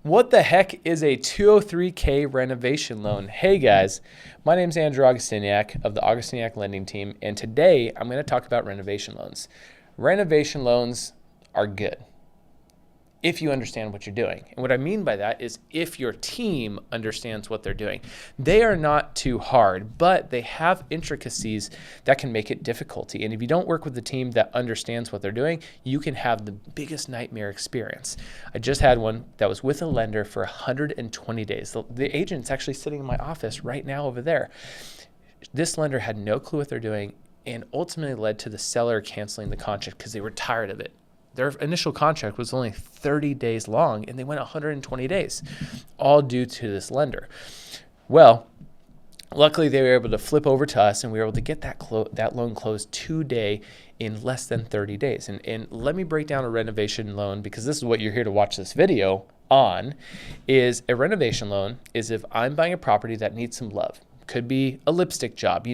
What the heck is a 203K renovation loan? Hey guys, my name is Andrew Augustiniak of the Augustiniak Lending Team, and today I'm going to talk about renovation loans. Renovation loans are good if you understand what you're doing. And what I mean by that is if your team understands what they're doing. They are not too hard, but they have intricacies that can make it difficulty. And if you don't work with a team that understands what they're doing, you can have the biggest nightmare experience. I just had one that was with a lender for 120 days. The agent's actually sitting in my office right now over there. This lender had no clue what they're doing and ultimately led to the seller canceling the contract because they were tired of it. Their initial contract was only 30 days long, and they went 120 days, all due to this lender. Well, luckily they were able to flip over to us, and we were able to get that loan closed today in less than 30 days. And let me break down a renovation loan, because this is what you're here to watch this video on. Is a renovation loan is if I'm buying a property that needs some love. Could be a lipstick job,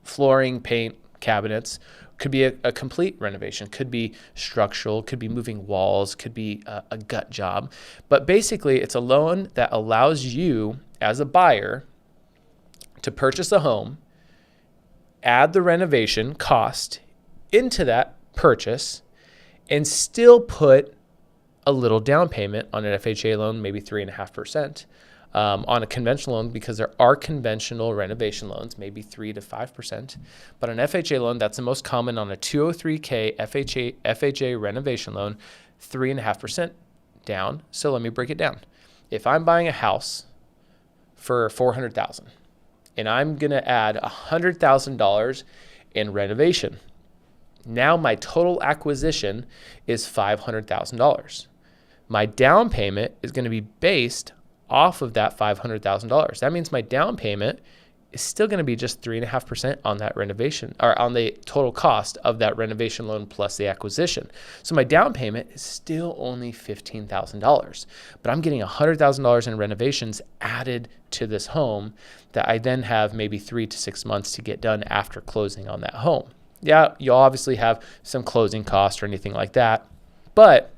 flooring, paint, cabinets. Could be a complete renovation, could be structural, could be moving walls, could be a gut job. But basically, it's a loan that allows you as a buyer to purchase a home, add the renovation cost into that purchase, and still put a little down payment on an FHA loan, maybe 3.5%. On a conventional loan, because there are conventional renovation loans, maybe 3 to 5%. But an FHA loan, that's the most common on a 203K FHA renovation loan, 3.5% down. So let me break it down. If I'm buying a house for $400,000 and I'm going to add $100,000 in renovation, now my total acquisition is $500,000. My down payment is going to be based off of that $500,000. That means my down payment is still going to be just 3.5% on that renovation, or on the total cost of that renovation loan plus the acquisition. So my down payment is still only $15,000, but I'm getting $100,000 in renovations added to this home that I then have maybe 3 to 6 months to get done after closing on that home. Yeah, you'll obviously have some closing costs or anything like that, but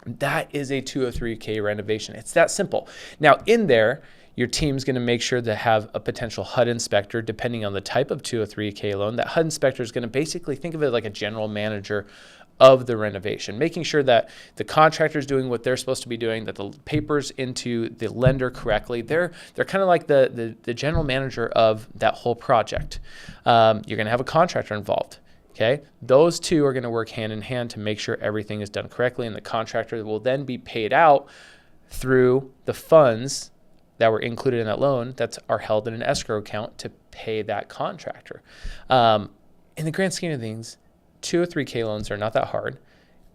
that is a 203K renovation. It's that simple. Now in there, your team's going to make sure to have a potential HUD inspector, depending on the type of 203K loan. That HUD inspector is going to basically think of it like a general manager of the renovation, making sure that the contractor is doing what they're supposed to be doing, that the paper's into the lender correctly. They're kind of like the general manager of that whole project. You're going to have a contractor involved. Okay, those two are going to work hand in hand to make sure everything is done correctly, and the contractor will then be paid out through the funds that were included in that loan that are held in an escrow account to pay that contractor. In the grand scheme of things, 203K loans are not that hard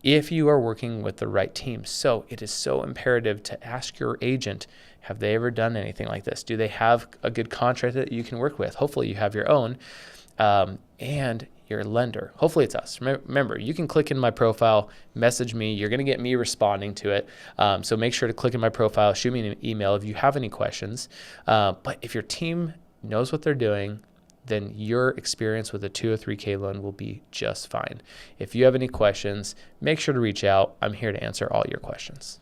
if you are working with the right team. So it is so imperative to ask your agent, have they ever done anything like this? Do they have a good contractor that you can work with? Hopefully you have your own. And your lender. Hopefully it's us. Remember, you can click in my profile, message me. You're going to get me responding to it. So make sure to click in my profile, shoot me an email if you have any questions. But if your team knows what they're doing, then your experience with a 203K loan will be just fine. If you have any questions, make sure to reach out. I'm here to answer all your questions.